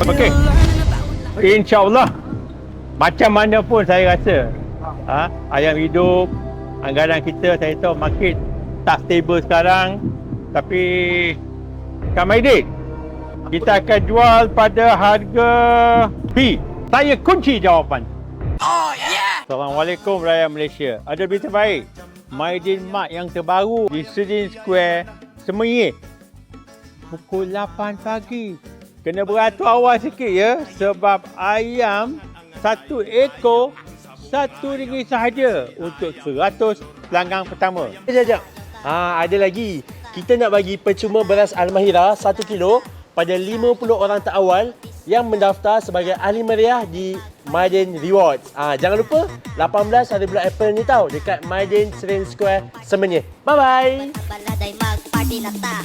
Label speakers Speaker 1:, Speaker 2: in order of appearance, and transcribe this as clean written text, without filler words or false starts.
Speaker 1: Okey. InsyaAllah macam mana pun saya rasa ayam hidup, anggaran kita saya tahu market tak stable sekarang, tapi Kak Maidin, kita akan jual pada harga B. Saya kunci jawapan. Oh yeah. Assalamualaikum rakyat Malaysia. Ada berita baik. Maidin Mart yang terbaru di Sedin Square, Semenyih. Pukul 8 pagi. Kena beratur awal sikit ya, sebab ayam satu ekor RM1 sahaja untuk 100 pelanggan pertama.
Speaker 2: Sekejap. Ada lagi. Kita nak bagi percuma beras Al-Mahira 1 kilo pada 50 orang terawal yang mendaftar sebagai ahli meriah di Maidin Rewards. Jangan lupa 18 hari bulan April ni tau, dekat Maidin Sedin Square, Semenyih. Bye-bye.
Speaker 3: Magparty na ta.